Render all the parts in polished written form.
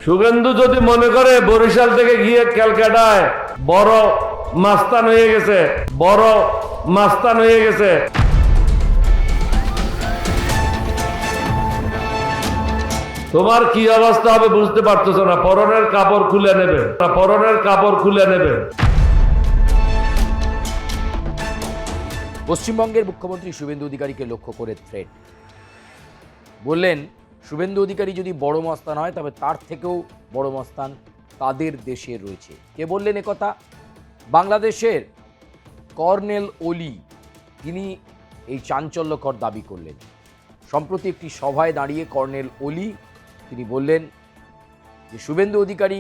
শুভেন্দু যদি মনে করে বরিশাল থেকে গিয়ে ক্যালকাটায় বড় মাস্তান হয়ে গেছে, তোমার কি অবস্থা হবে বুঝতে পারতেছো না। পরনের কাপড় খুলে নেবে। পশ্চিমবঙ্গের মুখ্যমন্ত্রী শুভেন্দু অধিকারীকে লক্ষ্য করে থ্রেট বললেন, শুভেন্দু অধিকারী যদি বড় মস্তান হয় তবে তার থেকেও বড় মস্তান তাদের দেশে রয়েছে। কে বললেন একথা? বাংলাদেশের কর্নেল ওলি, তিনি এই চাঞ্চল্যকর দাবি করলেন। সম্প্রতি একটি সভায় দাঁড়িয়ে কর্নেল ওলি তিনি বললেন যে শুভেন্দু অধিকারী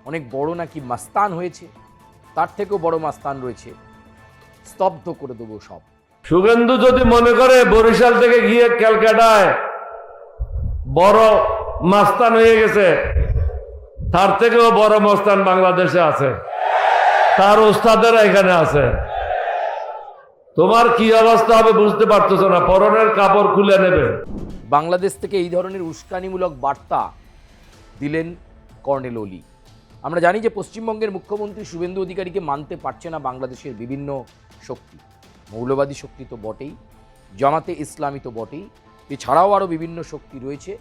অনেক বড় নাকি মাস্তান হয়েছে, তার থেকেও বড় মাস্তান রয়েছে, স্তব্ধ করে দেবো সব। শুভেন্দু যদি মনে করে বরিশাল থেকে গিয়ে ক্যালকাটায় বড় মাস্তান হয়ে গেছে, তার থেকেও বড় মস্তান বাংলাদেশে আছে, তার ওস্তাদেরা এখানে আছে। তোমার কি অবস্থা হবে বুঝতে পারতেছো না। পরনের কাপড় খুলে নেবে। বাংলাদেশ থেকে এই ধরনের উস্কানিমূলক বার্তা দিলেন কর্নেল ওলি। আমরা জানি যে পশ্চিমবঙ্গের মুখ্যমন্ত্রী শুভেন্দু অধিকারীকে মানতে পারছে না বাংলাদেশের বিভিন্ন শক্তি। মৌলবাদী শক্তি তো বটেই, জামাতে ইসলামী তো বটেই, এছাড়াও আরও বিভিন্ন শক্তি রয়েছে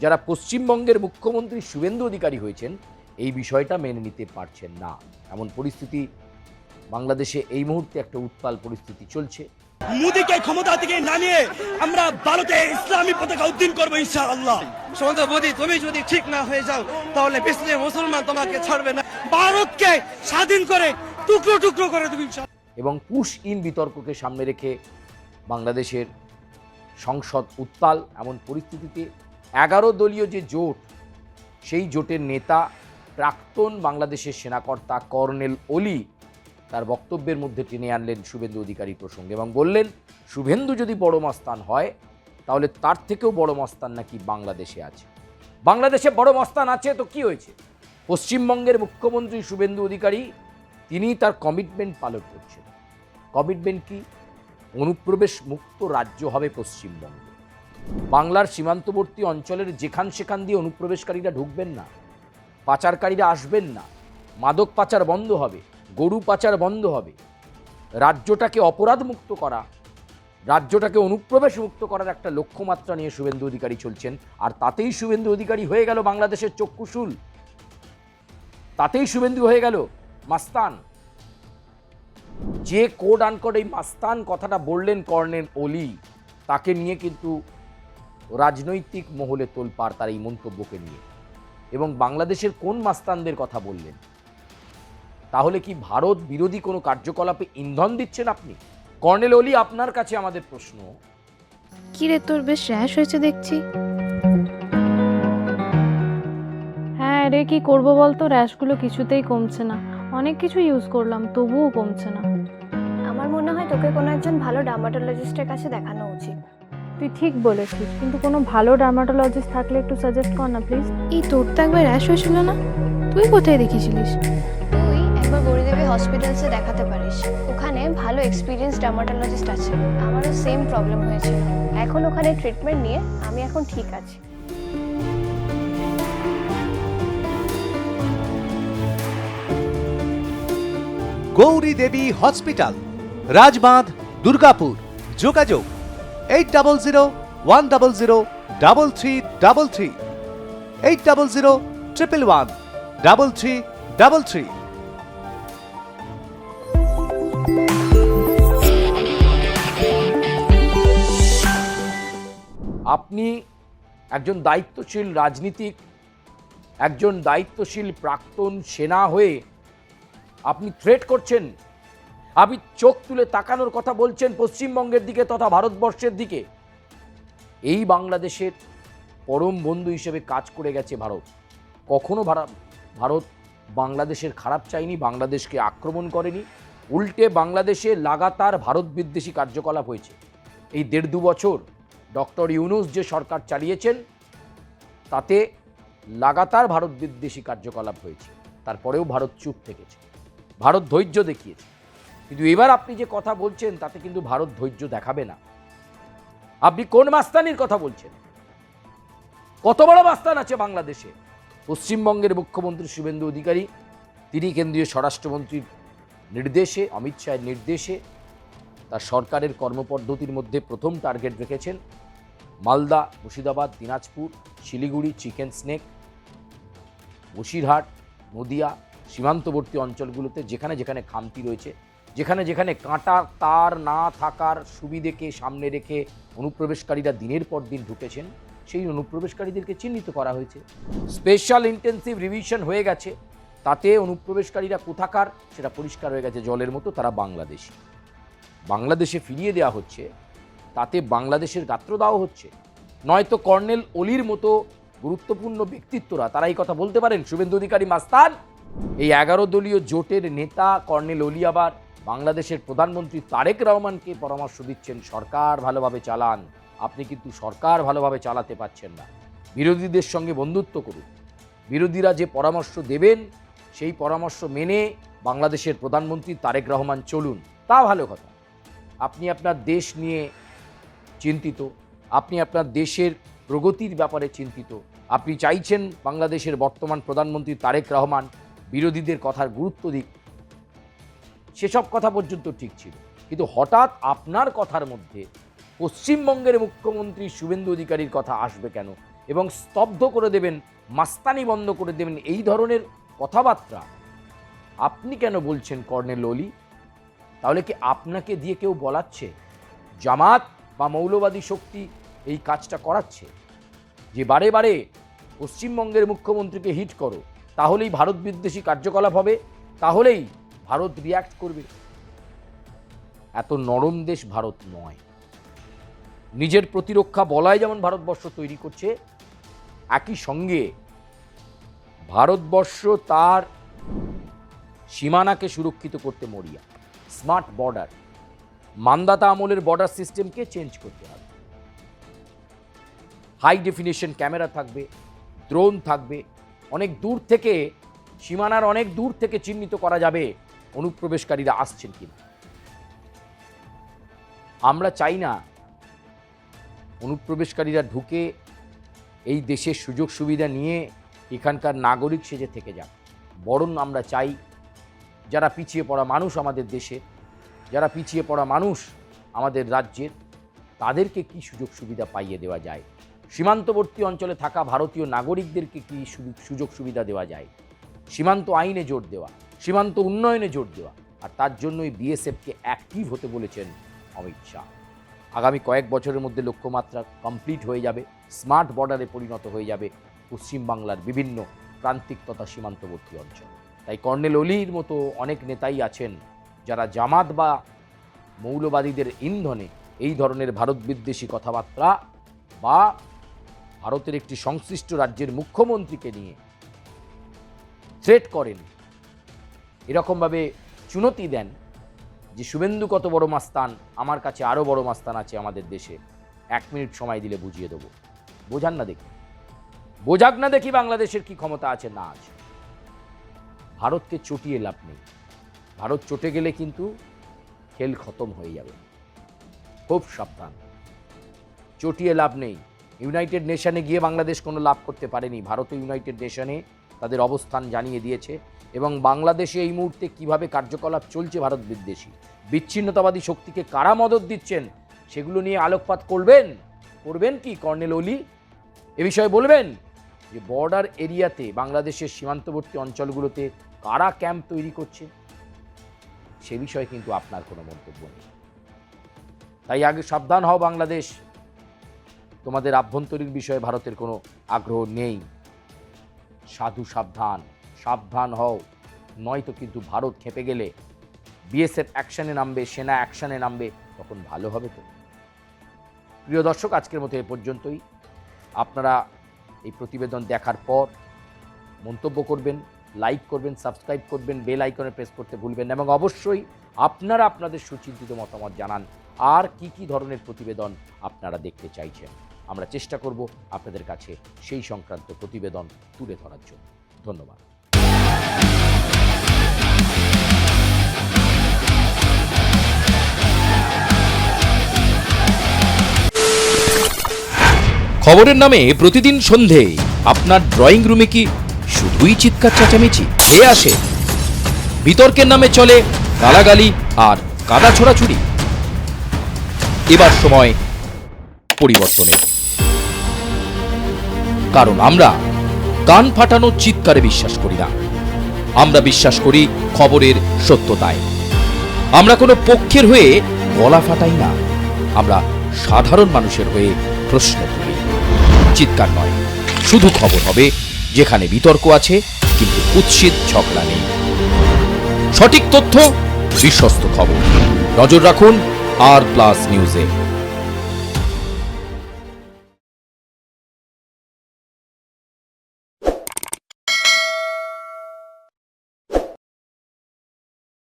যারা পশ্চিমবঙ্গের মুখ্যমন্ত্রী শুভেন্দু অধিকারী হয়েছেন এই বিষয়টা মেনে নিতে পারছেন না। এমন পরিস্থিতি বাংলাদেশে এই মুহূর্তে একটা উত্তাল পরিস্থিতি চলছে। মোদীকে ক্ষমতা থেকে নামিয়ে আমরা ভারতে ইসলামী পতাকা উদ্দিন করবো ইনশাআল্লাহ। সমন্ত মোদী, তুমি যদি ঠিক না হয়ে যাও তাহলে পিছনে মুসলমান তোমাকে ছাড়বে না। ভারতকে স্বাধীন করে টুকরো টুকরো করে দেবে ইনশাআল্লাহ। এবং পুশ ইন বিতর্ককে সামনে রেখে বাংলাদেশের সংসদ উত্তাল। এমন পরিস্থিতিতে 11 দলীয় যে জোট, সেই জোটের নেতা প্রাক্তন বাংলাদেশের সেনাকর্তা কর্নেল ওলি তার বক্তব্যের মধ্যে টেনে আনলেন শুভেন্দু অধিকারী প্রসঙ্গে এবং বললেন, শুভেন্দু যদি বড় মস্তান হয় তাহলে তার থেকেও বড় মস্তান নাকি বাংলাদেশে আছে। বাংলাদেশে বড় মস্তান আছে তো কি হয়েছে? পশ্চিমবঙ্গের মুখ্যমন্ত্রী শুভেন্দু অধিকারী তিনি তার কমিটমেন্ট পালন করছেন। কমিটমেন্ট কি? অনুপ্রবেশ মুক্ত রাজ্য হবে পশ্চিমবঙ্গ। বাংলার সীমান্তবর্তী অঞ্চলের যেখান সেখান দিয়ে অনুপ্রবেশকারীরা ঢুকবেন না, পাচারকারীরা আসবেন না, মাদক পাচার বন্ধ হবে, গরু পাচার বন্ধ হবে। রাজ্যটাকে অপরাধ মুক্ত করা, রাজ্যটাকে অনুপ্রবেশ মুক্ত করার একটা লক্ষ্যমাত্রা নিয়ে শুভেন্দু অধিকারী চলছেন। আর তাতেই শুভেন্দু অধিকারী হয়ে গেল বাংলাদেশের চক্ষুশূল, তাতেই শুভেন্দু হয়ে গেল মাস্তান। যে কোড আনকোড এই মাস্তান কথাটা বললেন কর্নেল ওলি, তাকে নিয়ে কিন্তু রাজনৈতিক মহলে তোলপাড় তার এই মন্তব্যকে নিয়ে। এবং বাংলাদেশের কোন মাস্তানদের কথা বললেন? তাহলে কি ভারত বিরোধী কোনো কার্যকলাপে ইন্ধন দিচ্ছেন আপনি? কর্নেল ওলি, আপনার কাছে আমাদের প্রশ্ন। কি রে, তোর বেশ র্যাশ হয়েছে দেখছি। হ্যাঁ রে, কি করবো বলতো, র্যাশগুলো কিছুতেই কমছে না। অনেক কিছু ইউজ করলাম তবুও কমছে না। আমার মনে হয় তোকে কোনো একজন ভালো ডার্মাটোলজিস্টের কাছে দেখানো উচিত। তুই ঠিক বলেছিস, কিন্তু কোনো ভালো ডার্মাটোলজিস্ট থাকলে একটু সাজেস্ট কর না প্লিজ। এই তোর তো একবার র্যাশ হয়েছিল না? তুই কোথায় দেখিয়েছিলিস? তুই একবার গৌরীদেবী হসপিটালসে দেখাতে পারিস, ওখানে ভালো এক্সপিরিয়েন্স ডার্মাটোলজিস্ট আছে। আমারও সেম প্রবলেম হয়েছিল, এখন ওখানে ট্রিটমেন্ট নিয়ে আমি এখন ঠিক আছি। গৌরী দেবী হসপিটাল, রাজবাঁধ, দুর্গাপুর। যোগাযোগ 8001003333, 8001113333। আপনি একজন দায়িত্বশীল রাজনীতিক, একজন দায়িত্বশীল প্রাক্তন সেনা হয়ে আপনি থ্রেট করছেন, আপনি চোখ তুলে তাকানোর কথা বলছেন পশ্চিমবঙ্গের দিকে তথা ভারতবর্ষের দিকে। এই বাংলাদেশের পরম বন্ধু হিসেবে কাজ করে গেছে ভারত। কখনো ভারত বাংলাদেশের খারাপ চায়নি, বাংলাদেশকে আক্রমণ করেনি। উল্টে বাংলাদেশে লাগাতার ভারত বিদ্বেষী কার্যকলাপ হয়েছে। এই 1.5-2 বছর ডক্টর ইউনূস যে সরকার চালিয়েছেন তাতে লাগাতার ভারত বিদ্বেষী কার্যকলাপ হয়েছে। তারপরেও ভারত চুপ থেকেছে, ভারত ধৈর্য দেখিয়েছে। কিন্তু এবার আপনি যে কথা বলছেন তাতে কিন্তু ভারত ধৈর্য দেখাবে না। আপনি কোন মাস্তানির কথা বলছেন? কত বড় মাস্তান আছে বাংলাদেশে? পশ্চিমবঙ্গের মুখ্যমন্ত্রী শুভেন্দু অধিকারী তিনি কেন্দ্রীয় স্বরাষ্ট্রমন্ত্রীর নির্দেশে, অমিত শাহের নির্দেশে তার সরকারের কর্মপদ্ধতির মধ্যে প্রথম টার্গেট রেখেছেন মালদা, মুর্শিদাবাদ, দিনাজপুর, শিলিগুড়ি, চিকেন স্নেক, বসিরহাট, নদিয়া, সীমান্তবর্তী অঞ্চলগুলোতে যেখানে যেখানে খামতি রয়েছে, যেখানে যেখানে কাঁটা তার না থাকার সুবিধেকে সামনে রেখে অনুপ্রবেশকারীরা দিনের পর দিন ঢুকেছেন, সেই অনুপ্রবেশকারীদেরকে চিহ্নিত করা হয়েছে। স্পেশাল ইন্টেন্সিভ রিভিশন হয়ে গেছে, তাতে অনুপ্রবেশকারীরা কোথাকার সেটা পরিষ্কার হয়ে গেছে, জলের মতো তারা বাংলাদেশি। বাংলাদেশে ফিরিয়ে দেওয়া হচ্ছে, তাতে বাংলাদেশের গাত্রদাহ হচ্ছে। নয়তো কর্নেল অলির মতো গুরুত্বপূর্ণ ব্যক্তিত্বরা তারা এই কথা বলতে পারেন শুভেন্দু অধিকারী মাস্তান? এই 11 দলীয় জোটের নেতা কর্নেল অলি আবার বাংলাদেশের প্রধানমন্ত্রী তারেক রহমানকে পরামর্শ দিচ্ছেন, সরকার ভালোভাবে চালান। আপনি কিন্তু সরকার ভালোভাবে চালাতে পারছেন না, বিরোধীদের সঙ্গে বন্ধুত্ব করুন, বিরোধীরা যে পরামর্শ দেবেন সেই পরামর্শ মেনে বাংলাদেশের প্রধানমন্ত্রী তারেক রহমান চলুন, তা ভালো কথা। আপনি আপনার দেশ নিয়ে চিন্তিত, আপনি আপনার দেশের প্রগতির ব্যাপারে চিন্তিত, আপনি চাইছেন বাংলাদেশের বর্তমান প্রধানমন্ত্রী তারেক রহমান বিরোধীদের কথার গুরুত্ব দিক, সেসব কথা পর্যন্ত ঠিক ছিল। কিন্তু হঠাৎ আপনার কথার মধ্যে পশ্চিমবঙ্গের মুখ্যমন্ত্রী শুভেন্দু অধিকারীর কথা আসবে কেন, এবং স্তব্ধ করে দেবেন, মাস্তানি বন্ধ করে দেবেন, এই ধরনের কথাবার্তা আপনি কেন বলছেন কর্নেল অলি? তাহলে কি আপনাকে দিয়ে কেউ বলাচ্ছে? জামাত বা মৌলবাদী শক্তি এই কাজটা করাচ্ছে যে বারে বারে পশ্চিমবঙ্গের মুখ্যমন্ত্রীকে হিট করো, তাহলেই ভারত বিদ্বেষী কার্যকলাপ হবে, তাহলেই ভারত রিয়্যাক্ট করবে। এত নরম দেশ ভারত নয়। নিজের প্রতিরক্ষা বলয় যেমন ভারতবর্ষ তৈরি করছে, একই সঙ্গে ভারতবর্ষ তার সীমানাকে সুরক্ষিত করতে মরিয়া। স্মার্ট বর্ডার, মান্দাতা আমলের বর্ডার সিস্টেমকে চেঞ্জ করতে হবে। হাই ডেফিনিশন ক্যামেরা থাকবে, ড্রোন থাকবে, অনেক দূর থেকে, সীমানার অনেক দূর থেকে চিহ্নিত করা যাবে অনুপ্রবেশকারীরা আসছেন কিনা। আমরা চাই না অনুপ্রবেশকারীরা ঢুকে এই দেশের সুযোগ সুবিধা নিয়ে এখানকার নাগরিক সেজে থেকে যাক, বরং আমরা চাই যারা পিছিয়ে পড়া মানুষ আমাদের দেশে, যারা পিছিয়ে পড়া মানুষ আমাদের রাজ্যের, তাদেরকে কি সুযোগ সুবিধা পাইয়ে দেওয়া যায়, সীমান্তবর্তী অঞ্চলে থাকা ভারতীয় নাগরিকদেরকে কি সুযোগ সুবিধা দেওয়া যায়, সীমান্ত আইনে জোর দেওয়া, সীমান্ত উন্নয়নে জোর দেওয়া। আর তার জন্যই বিএসএফকে অ্যাক্টিভ হতে বলেছেন অমিত শাহ। আগামী কয়েক বছরের মধ্যে লক্ষ্যমাত্রা কমপ্লিট হয়ে যাবে, স্মার্ট বর্ডারে পরিণত হয়ে যাবে পশ্চিমবাংলার বিভিন্ন প্রান্তিক তথা সীমান্তবর্তী অঞ্চল। তাই কর্নেল অলির মতো অনেক নেতাই আছেন যারা জামাত বা মৌলবাদীদের ইন্ধনে এই ধরনের ভারত বিদ্বেষী কথাবার্তা বা ভারতের একটি সংশ্লিষ্ট রাজ্যের মুখ্যমন্ত্রীকে নিয়ে থ্রেট করেন, এরকমভাবে চুনতি দেন যে শুভেন্দু কত বড় মাস্তান, আমার কাছে আরও বড় মাস্তান আছে আমাদের দেশে, 1 মিনিট সময় দিলে বুঝিয়ে দেবো। বোঝান না দেখি, বোঝাক না দেখি বাংলাদেশের কি ক্ষমতা আছে না আছে। ভারতকে চটিয়ে লাভ নেই, ভারত চটে গেলে কিন্তু খেল খতম হয়ে যাবে, খুব সাবধান। চটিয়ে লাভ নেই। ইউনাইটেড নেশনে গিয়ে বাংলাদেশ কোনো লাভ করতে পারেনি, ভারতও ইউনাইটেড নেশনে তাদের অবস্থান জানিয়ে দিয়েছে, এবং বাংলাদেশে এই মুহূর্তে কিভাবে কার্যকলাপ চলছে ভারত বিদ্বেষী, বিচ্ছিন্নতাবাদী শক্তিকে কারা মদত দিচ্ছেন, সেগুলো নিয়ে আলোকপাত করবেন কি কর্নেল অলি? এ বিষয়ে বলবেন যে বর্ডার এরিয়াতে, বাংলাদেশের সীমান্তবর্তী অঞ্চলগুলোতে কারা ক্যাম্প তৈরি করছে, সে বিষয়ে কিন্তু আপনার কোনো মন্তব্য নেই। তাই আগে সাবধান হও বাংলাদেশ, তোমাদের আভ্যন্তরীণ বিষয়ে ভারতের কোনো আগ্রহ নেই। সাধু সাবধান, সাবধান হও, নয়তো কিন্তু ভারত খেপে গেলে বিএসএফ অ্যাকশনে নামবে, সেনা অ্যাকশনে নামবে, তখন ভালো হবে তো। প্রিয় দর্শক, আজকের মতো এ পর্যন্তই। আপনারা এই প্রতিবেদন দেখার পর মন্তব্য করবেন, লাইক করবেন, সাবস্ক্রাইব করবেন, বেল আইকনে প্রেস করতে ভুলবেন না, এবং অবশ্যই আপনারা আপনাদের সুচিন্তিত মতামত জানান আর কি কি ধরনের প্রতিবেদন আপনারা দেখতে চাইছেন। আমরা চেষ্টা করব আপনাদের কাছে সেই সংক্রান্ত প্রতিবেদন তুলে ধরার জন্য। ধন্যবাদ। খবরের নামে প্রতিদিন সন্ধে আপনার ড্রয়িং রুমে কি শুধুই চিৎকার চেঁচামেচি হে আসে? বিতর্কের নামে চলে গালাগালি আর কাদা ছোড়াছুড়ি। এবার সময় পরিবর্তনের, কারণ আমরা কান ফাটানো চিৎকারে বিশ্বাস করি না। আমরা বিশ্বাস করি খবরের সত্যতায়। আমরা কোনো পক্ষের হয়ে গলা ফাটাই না, আমরা সাধারণ মানুষের হয়ে প্রশ্ন তুলি। চিৎকার নয়, শুধু খবর হবে যেখানে বিতর্ক আছে কিন্তু কুৎসিত ঝগড়া নেই। সঠিক তথ্য, বিশ্বস্ত খবর। নজর রাখুন আর প্লাস নিউজে।